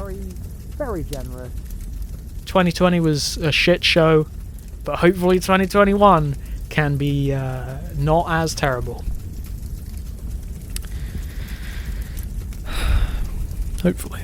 very, very generous. 2020 was a shit show, but hopefully 2021 can be not as terrible. Hopefully.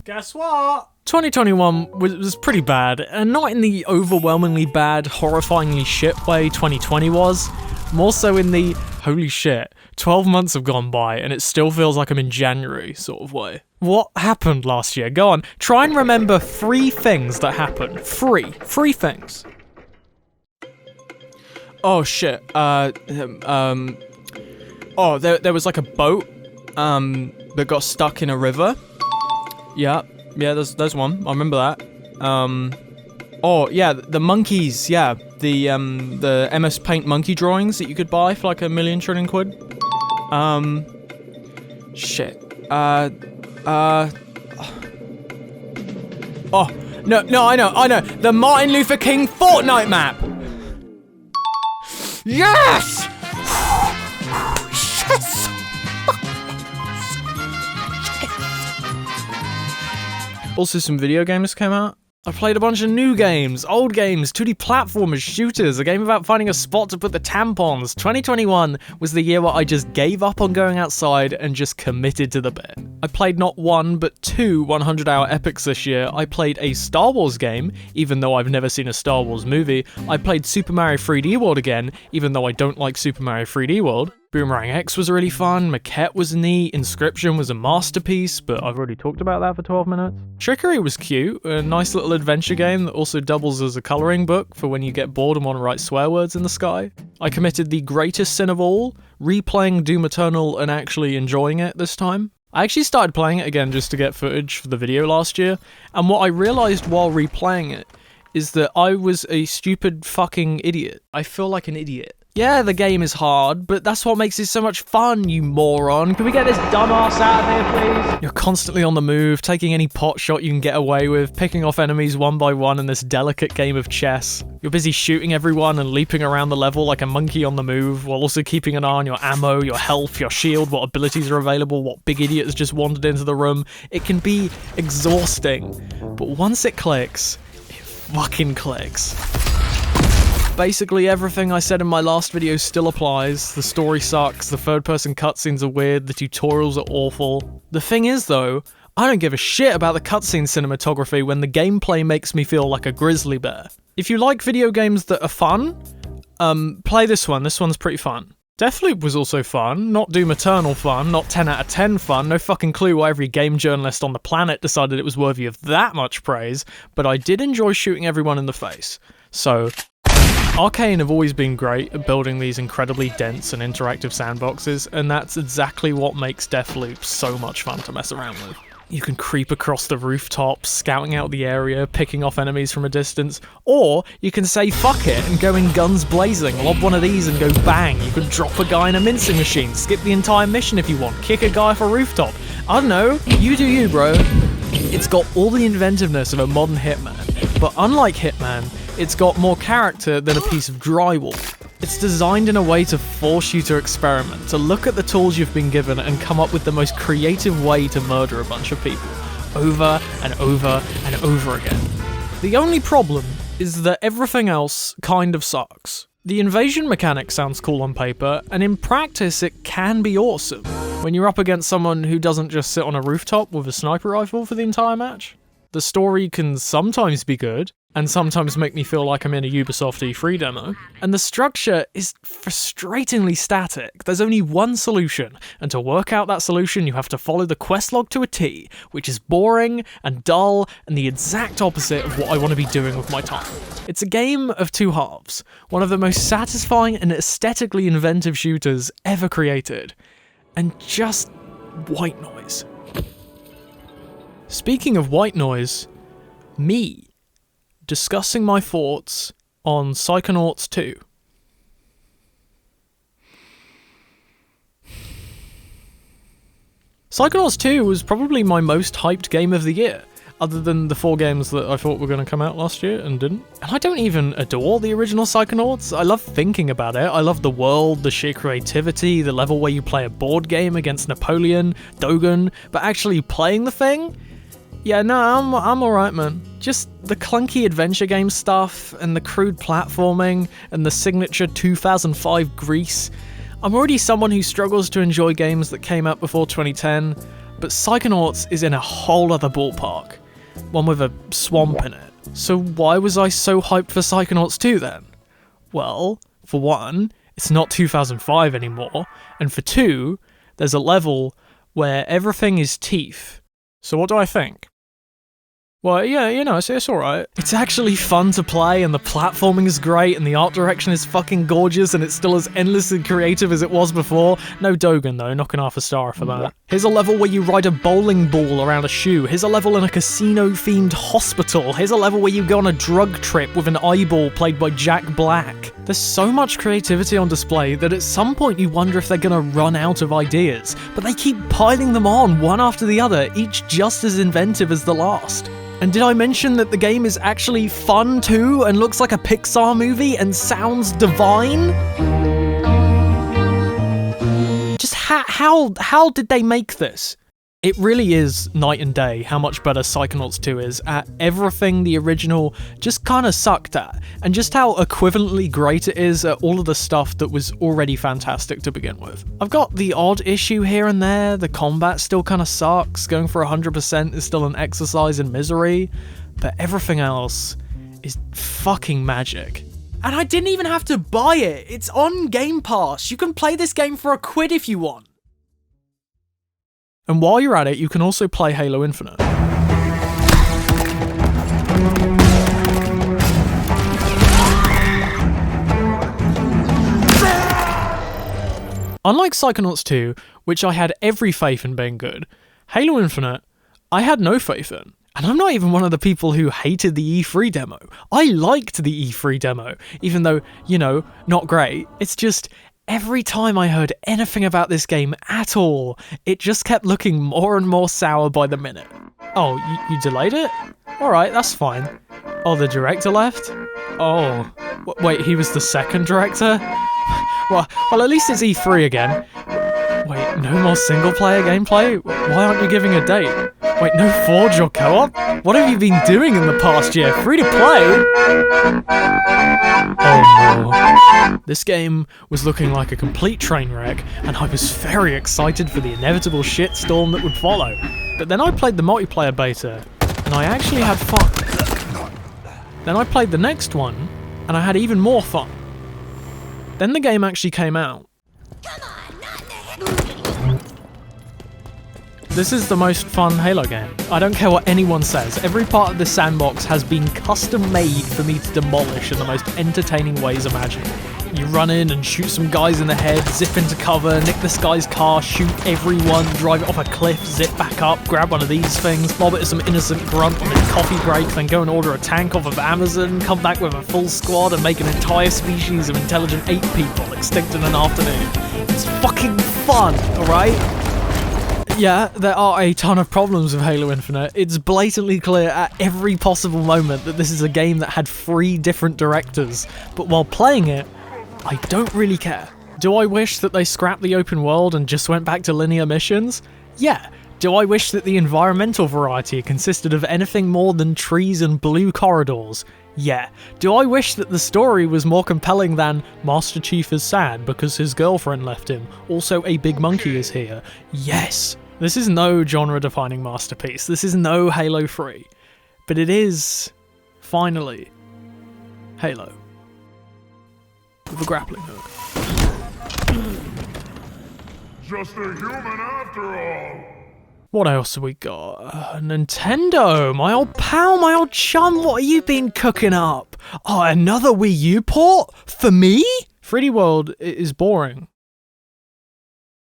Guess what? 2021 was pretty bad, and not in the overwhelmingly bad, horrifyingly shit way 2020 was, more so in the holy shit, 12 months have gone by and it still feels like I'm in January sort of way. What happened last year? Go on, try and remember 3 things that happened. 3 things. Oh shit, there was like a boat, that got stuck in a river. Yeah, there's one. I remember that. Oh yeah, the monkeys. Yeah, the MS Paint monkey drawings that you could buy for like £1 million trillion quid. Shit. Oh no, I know. The Martin Luther King Fortnite map. Yes. Yes. Also, some video games came out. I played a bunch of new games, old games, 2D platformers, shooters, a game about finding a spot to put the tampons. 2021 was the year where I just gave up on going outside and just committed to the bit. I played not 1, but 2 100-hour epics this year. I played a Star Wars game, even though I've never seen a Star Wars movie. I played Super Mario 3D World again, even though I don't like Super Mario 3D World. Boomerang X was really fun, Maquette was neat, Inscription was a masterpiece, but I've already talked about that for 12 minutes. Trickery was cute, a nice little adventure game that also doubles as a colouring book for when you get bored and want to write swear words in the sky. I committed the greatest sin of all, replaying Doom Eternal and actually enjoying it this time. I actually started playing it again just to get footage for the video last year, and what I realised while replaying it is that I was a stupid fucking idiot. I feel like an idiot. Yeah, the game is hard, but that's what makes it so much fun, you moron. Can we get this dumbass out of here, please? You're constantly on the move, taking any pot shot you can get away with, picking off enemies one by one in this delicate game of chess. You're busy shooting everyone and leaping around the level like a monkey on the move, while also keeping an eye on your ammo, your health, your shield, what abilities are available, what big idiot has just wandered into the room. It can be exhausting, but once it clicks, it fucking clicks. Basically everything I said in my last video still applies. The story sucks, the third-person cutscenes are weird, the tutorials are awful. The thing is though, I don't give a shit about the cutscene cinematography when the gameplay makes me feel like a grizzly bear. If you like video games that are fun, play this one. This one's pretty fun. Deathloop was also fun, not Doom Eternal fun, not 10 out of 10 fun, no fucking clue why every game journalist on the planet decided it was worthy of that much praise, but I did enjoy shooting everyone in the face. So, Arcane have always been great at building these incredibly dense and interactive sandboxes, and that's exactly what makes Deathloop so much fun to mess around with. You can creep across the rooftops, scouting out the area, picking off enemies from a distance, or you can say fuck it and go in guns blazing, lob one of these and go bang. You can drop a guy in a mincing machine, skip the entire mission if you want, kick a guy off a rooftop. I don't know, you do you, bro. It's got all the inventiveness of a modern Hitman, but unlike Hitman, it's got more character than a piece of drywall. It's designed in a way to force you to experiment, to look at the tools you've been given and come up with the most creative way to murder a bunch of people, over and over and over again. The only problem is that everything else kind of sucks. The invasion mechanic sounds cool on paper, and in practice it can be awesome, when you're up against someone who doesn't just sit on a rooftop with a sniper rifle for the entire match. The story can sometimes be good, and sometimes make me feel like I'm in a Ubisoft E3 demo. And the structure is frustratingly static. There's only one solution, and to work out that solution you have to follow the quest log to a T, which is boring and dull and the exact opposite of what I want to be doing with my time. It's a game of two halves, one of the most satisfying and aesthetically inventive shooters ever created, and just white noise. Speaking of white noise, me discussing my thoughts on Psychonauts 2. Psychonauts 2 was probably my most hyped game of the year, other than the 4 games that I thought were going to come out last year and didn't. And I don't even adore the original Psychonauts. I love thinking about it. I love the world, the sheer creativity, the level where you play a board game against Napoleon, Dogen, but actually playing the thing? Yeah, no, I'm alright, man. Just the clunky adventure game stuff, and the crude platforming, and the signature 2005 grease. I'm already someone who struggles to enjoy games that came out before 2010, but Psychonauts is in a whole other ballpark. One with a swamp in it. So why was I so hyped for Psychonauts 2 then? Well, for one, it's not 2005 anymore, and for two, there's a level where everything is teeth. So what do I think? Well, yeah, you know, it's alright. It's actually fun to play, and the platforming is great, and the art direction is fucking gorgeous, and it's still as endlessly creative as it was before. No Dogen, though, knocking half a star for that. Here's a level where you ride a bowling ball around a shoe. Here's a level in a casino-themed hospital. Here's a level where you go on a drug trip with an eyeball played by Jack Black. There's so much creativity on display that at some point you wonder if they're gonna run out of ideas, but they keep piling them on one after the other, each just as inventive as the last. And did I mention that the game is actually fun too, and looks like a Pixar movie, and sounds divine? Just how did they make this? It really is night and day how much better Psychonauts 2 is at everything the original just kinda sucked at, and just how equivalently great it is at all of the stuff that was already fantastic to begin with. I've got the odd issue here and there, the combat still kinda sucks, going for 100% is still an exercise in misery, but everything else is fucking magic. And I didn't even have to buy it, it's on Game Pass, you can play this game for £1 if you want. And while you're at it, you can also play Halo Infinite. Unlike Psychonauts 2, which I had every faith in being good, Halo Infinite, I had no faith in. And I'm not even one of the people who hated the E3 demo. I liked the E3 demo, even though, you know, not great. It's just, every time I heard anything about this game at all, it just kept looking more and more sour by the minute. Oh, you delayed it? Alright, that's fine. Oh, the director left? Oh. Wait, he was the second director? well, at least it's E3 again. Wait, no more single-player gameplay? Why aren't you giving a date? Wait, no Forge or co-op? What have you been doing in the past year? Free to play? Oh no. This game was looking like a complete train wreck, and I was very excited for the inevitable shitstorm that would follow. But then I played the multiplayer beta, and I actually had fun. Then I played the next one, and I had even more fun. Then the game actually came out. This is the most fun Halo game. I don't care what anyone says, every part of the sandbox has been custom made for me to demolish in the most entertaining ways imaginable. You run in and shoot some guys in the head, zip into cover, nick this guy's car, shoot everyone, drive it off a cliff, zip back up, grab one of these things, lob it to some innocent grunt on his coffee break, then go and order a tank off of Amazon, come back with a full squad and make an entire species of intelligent ape people extinct in an afternoon. It's fucking fun, alright? Yeah, there are a ton of problems with Halo Infinite. It's blatantly clear at every possible moment that this is a game that had 3 different directors, but while playing it, I don't really care. Do I wish that they scrapped the open world and just went back to linear missions? Yeah. Do I wish that the environmental variety consisted of anything more than trees and blue corridors? Yeah. Do I wish that the story was more compelling than Master Chief is sad because his girlfriend left him, also a big monkey is here? Yes. This is no genre-defining masterpiece, this is no Halo 3, but it is, finally, Halo. With a grappling hook. Just a human after all! What else have we got? Nintendo, my old pal, my old chum, what have you been cooking up? Oh, another Wii U port? For me? 3D World is boring.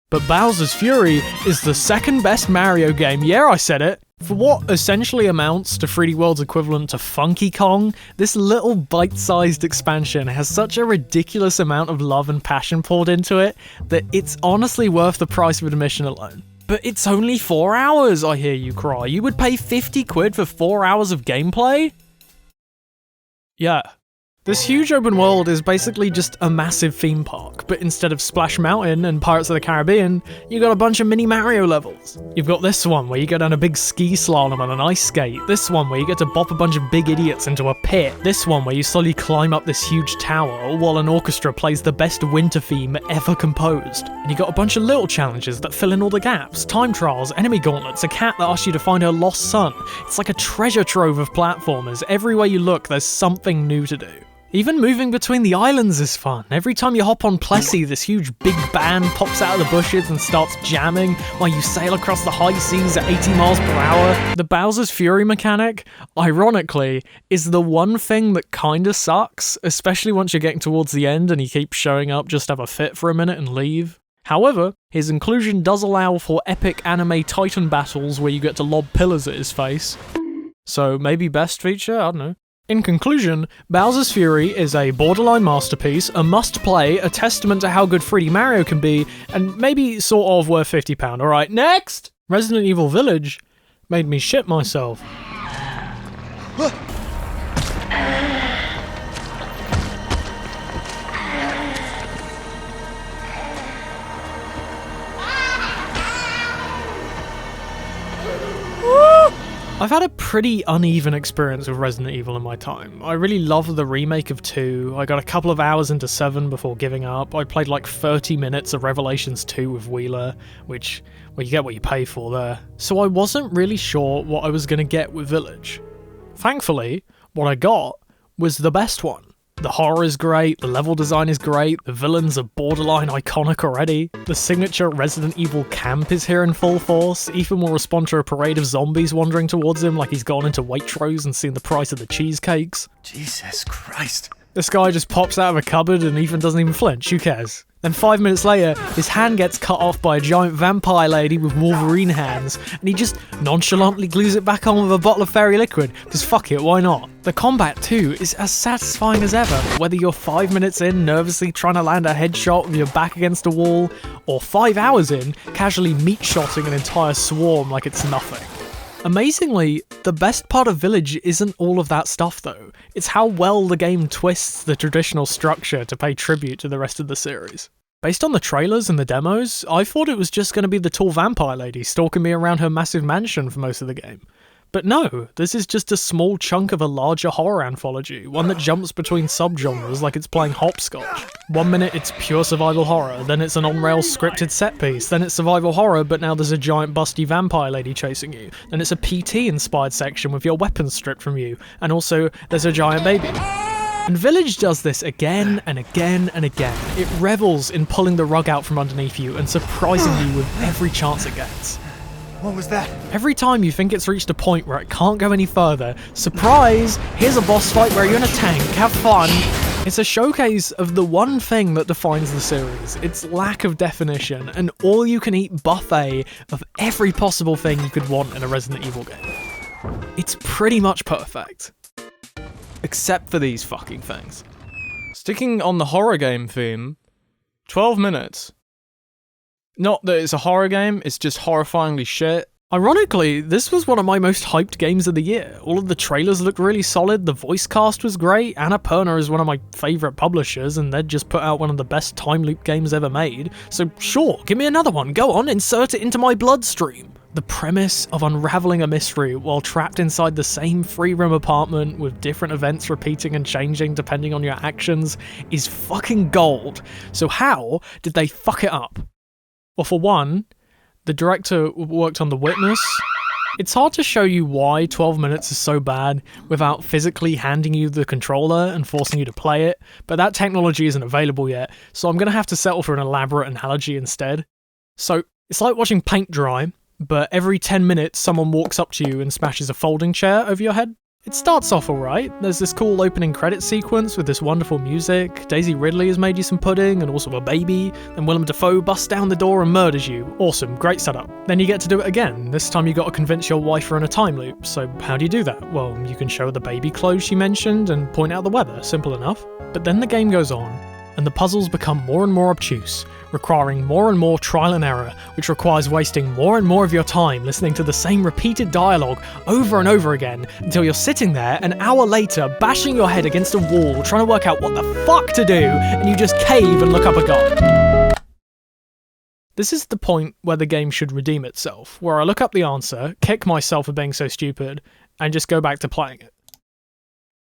But Bowser's Fury is the second best Mario game, yeah, I said it. For what essentially amounts to 3D World's equivalent to Funky Kong, this little bite-sized expansion has such a ridiculous amount of love and passion poured into it that it's honestly worth the price of admission alone. But it's only 4 hours, I hear you cry. You would pay 50 quid for 4 hours of gameplay? Yeah, This huge open world is basically just a massive theme park, but instead of Splash Mountain and Pirates of the Caribbean, you got a bunch of mini Mario levels. You've got this one where you go down a big ski slalom on an ice skate, this one where you get to bop a bunch of big idiots into a pit, this one where you slowly climb up this huge tower while an orchestra plays the best winter theme ever composed. And you got a bunch of little challenges that fill in all the gaps, time trials, enemy gauntlets, a cat that asks you to find her lost son. It's like a treasure trove of platformers. Everywhere you look, there's something new to do. Even moving between the islands is fun. Every time you hop on Plessy, this huge big band pops out of the bushes and starts jamming while you sail across the high seas at 80 miles per hour. The Bowser's Fury mechanic, ironically, is the one thing that kinda sucks, especially once you're getting towards the end and he keeps showing up just to have a fit for a minute and leave. However, his inclusion does allow for epic anime titan battles where you get to lob pillars at his face. So maybe best feature? I don't know. In conclusion, Bowser's Fury is a borderline masterpiece, a must-play, a testament to how good 3D Mario can be, and maybe sort of worth £50. Alright, next! Resident Evil Village made me shit myself. I've had a pretty uneven experience with Resident Evil in my time. I really love the remake of 2, I got a couple of hours into 7 before giving up, I played like 30 minutes of Revelations 2 with Wheeler, which, well, you get what you pay for there. So I wasn't really sure what I was going to get with Village. Thankfully, what I got was the best one. The horror is great, the level design is great, the villains are borderline iconic already, the signature Resident Evil camp is here in full force, Ethan will respond to a parade of zombies wandering towards him like he's gone into Waitrose and seen the price of the cheesecakes. Jesus Christ. This guy just pops out of a cupboard and Ethan doesn't even flinch, who cares? Then 5 minutes later, his hand gets cut off by a giant vampire lady with Wolverine hands, and he just nonchalantly glues it back on with a bottle of fairy liquid, because fuck it, why not? The combat too is as satisfying as ever, whether you're 5 minutes in nervously trying to land a headshot with your back against a wall, or 5 hours in casually meat-shotting an entire swarm like it's nothing. Amazingly, the best part of Village isn't all of that stuff though, it's how well the game twists the traditional structure to pay tribute to the rest of the series. Based on the trailers and the demos, I thought it was just going to be the tall vampire lady stalking me around her massive mansion for most of the game. But no, this is just a small chunk of a larger horror anthology, one that jumps between subgenres like it's playing hopscotch. 1 minute it's pure survival horror, then it's an on-rails scripted set piece, then it's survival horror but now there's a giant busty vampire lady chasing you, then it's a PT-inspired section with your weapons stripped from you, and also there's a giant baby. And Village does this again and again and again. It revels in pulling the rug out from underneath you and surprising you with every chance it gets. What was that? Every time you think it's reached a point where it can't go any further, surprise! Here's a boss fight where you're in a tank, have fun! It's a showcase of the one thing that defines the series, its lack of definition, an all-you-can-eat buffet of every possible thing you could want in a Resident Evil game. It's pretty much perfect. Except for these fucking things. Sticking on the horror game theme, 12 minutes. Not that it's a horror game, it's just horrifyingly shit. Ironically, this was one of my most hyped games of the year. All of the trailers looked really solid, the voice cast was great, Annapurna is one of my favourite publishers, and they'd just put out one of the best time loop games ever made. So sure, give me another one, go on, insert it into my bloodstream. The premise of unravelling a mystery while trapped inside the same 3-room apartment with different events repeating and changing depending on your actions is fucking gold. So how did they fuck it up? Well, for one, the director worked on The Witness. It's hard to show you why 12 minutes is so bad without physically handing you the controller and forcing you to play it, but that technology isn't available yet, so I'm gonna have to settle for an elaborate analogy instead. So, it's like watching paint dry, but every 10 minutes someone walks up to you and smashes a folding chair over your head. It starts off alright, there's this cool opening credit sequence with this wonderful music, Daisy Ridley has made you some pudding and also a baby, then Willem Dafoe busts down the door and murders you. Awesome, great setup. Then you get to do it again, this time you got to convince your wife you're in a time loop, so how do you do that? Well, you can show her the baby clothes she mentioned and point out the weather, simple enough. But then the game goes on, and the puzzles become more and more obtuse, requiring more and more trial and error, which requires wasting more and more of your time listening to the same repeated dialogue over and over again until you're sitting there an hour later bashing your head against a wall trying to work out what the fuck to do, and you just cave and look up a guide. This is the point where the game should redeem itself, where I look up the answer, kick myself for being so stupid, and just go back to playing it.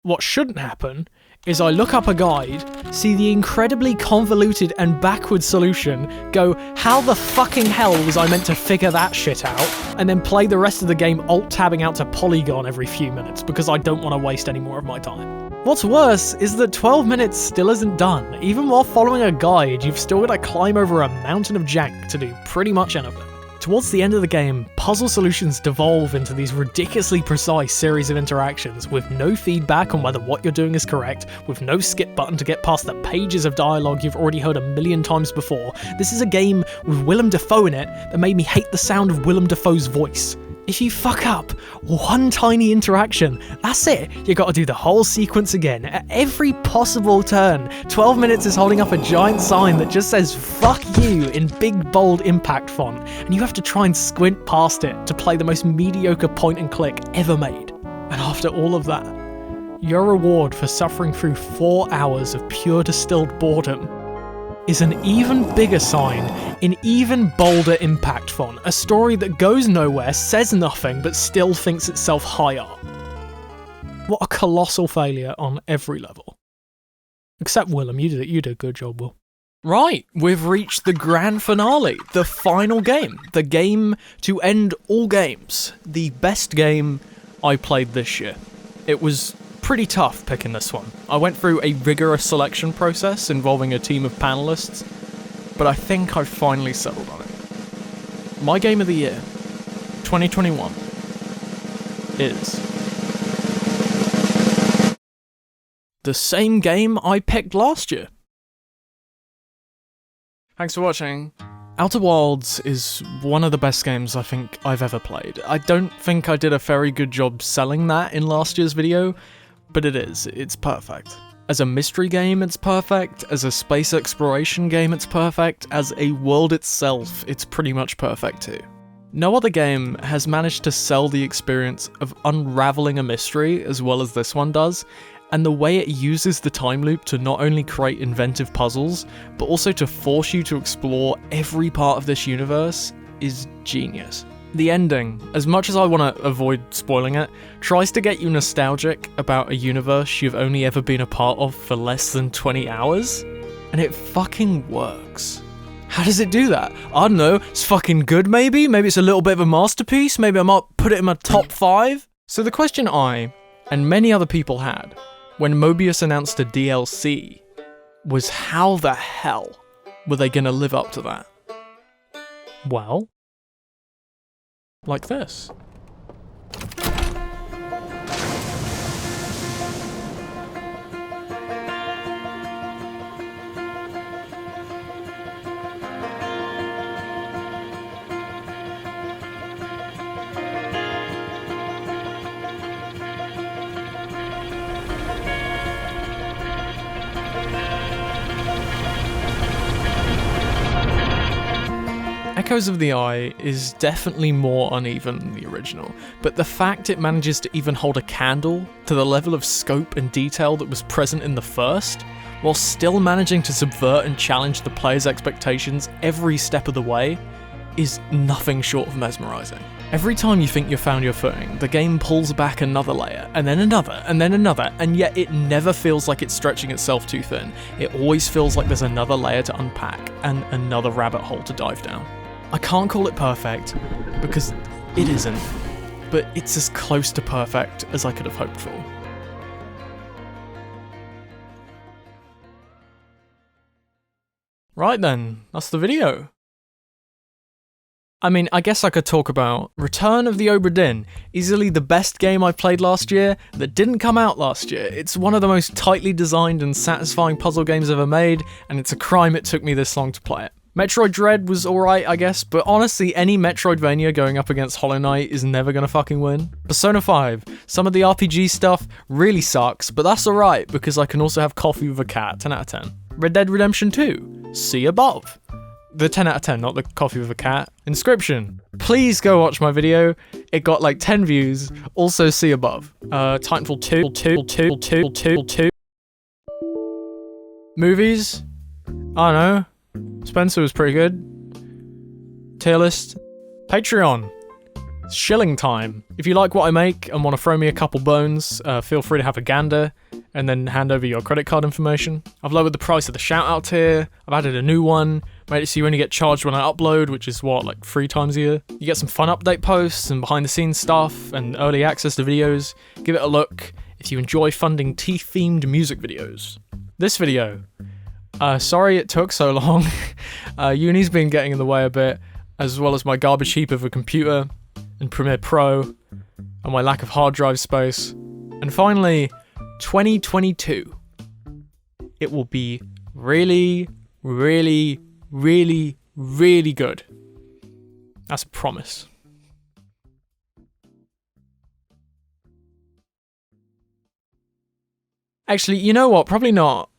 What shouldn't happen is I look up a guide, see the incredibly convoluted and backward solution, go, how the fucking hell was I meant to figure that shit out, and then play the rest of the game alt-tabbing out to Polygon every few minutes because I don't want to waste any more of my time. What's worse is that 12 minutes still isn't done. Even while following a guide, you've still got to climb over a mountain of jank to do pretty much anything. Towards the end of the game, puzzle solutions devolve into these ridiculously precise series of interactions with no feedback on whether what you're doing is correct, with no skip button to get past the pages of dialogue you've already heard a million times before. This is a game with Willem Dafoe in it that made me hate the sound of Willem Dafoe's voice. If you fuck up one tiny interaction, that's it. You gotta do the whole sequence again. At every possible turn, 12 minutes is holding up a giant sign that just says fuck you in big bold impact font, and you have to try and squint past it to play the most mediocre point and click ever made. And after all of that, your reward for suffering through 4 hours of pure distilled boredom is an even bigger sign in even bolder impact font, a story that goes nowhere, says nothing, but still thinks itself high art. What a colossal failure on every level. Except Willem, you did a good job, Will. Right, we've reached the grand finale, the final game, the game to end all games, the best game I played this year. It was pretty tough picking this one. I went through a rigorous selection process involving a team of panelists, but I think I've finally settled on it. My game of the year, 2021, is the same game I picked last year. Thanks for watching. Outer Wilds is one of the best games I think I've ever played. I don't think I did a very good job selling that in last year's video, but it's perfect. As a mystery game, it's perfect. As a space exploration game, it's perfect. As a world itself, it's pretty much perfect too. No other game has managed to sell the experience of unraveling a mystery as well as this one does, and the way it uses the time loop to not only create inventive puzzles, but also to force you to explore every part of this universe is genius. The ending, as much as I want to avoid spoiling it, tries to get you nostalgic about a universe you've only ever been a part of for less than 20 hours, and it fucking works. How does it do that? I don't know, it's fucking good maybe? Maybe it's a little bit of a masterpiece? Maybe I might put it in my top 5? So the question I, and many other people had, when Mobius announced a DLC, was how the hell were they gonna live up to that? Well, like this. Echoes of the Eye is definitely more uneven than the original, but the fact it manages to even hold a candle to the level of scope and detail that was present in the first, while still managing to subvert and challenge the player's expectations every step of the way, is nothing short of mesmerizing. Every time you think you've found your footing, the game pulls back another layer, and then another, and then another, and yet it never feels like it's stretching itself too thin. It always feels like there's another layer to unpack, and another rabbit hole to dive down. I can't call it perfect, because it isn't, but it's as close to perfect as I could have hoped for. Right then, that's the video. I mean, I guess I could talk about Return of the Obra Dinn, easily the best game I played last year that didn't come out last year. It's one of the most tightly designed and satisfying puzzle games ever made, and it's a crime it took me this long to play it. Metroid Dread was alright, I guess, but honestly, any Metroidvania going up against Hollow Knight is never gonna fucking win. Persona 5, some of the RPG stuff really sucks, but that's alright, because I can also have coffee with a cat, 10 out of 10. Red Dead Redemption 2, see above. The 10 out of 10, not the coffee with a cat. Inscription. Please go watch my video. It got like 10 views. Also see above. Titanfall 2. Movies. I don't know. Spencer was pretty good. Tier list. Patreon. It's shilling time. If you like what I make and want to throw me a couple bones, feel free to have a gander and then hand over your credit card information. I've lowered the price of the shout-out tier. I've added a new one. Made it so you only get charged when I upload, which is what, like 3 times a year? You get some fun update posts and behind-the-scenes stuff and early access to videos. Give it a look if you enjoy funding teeth-themed music videos. This video. Sorry it took so long. Uni's been getting in the way a bit, as well as my garbage heap of a computer and Premiere Pro, and my lack of hard drive space. And finally, 2022. It will be really, really, really, really good. That's a promise. Actually, you know what? Probably not.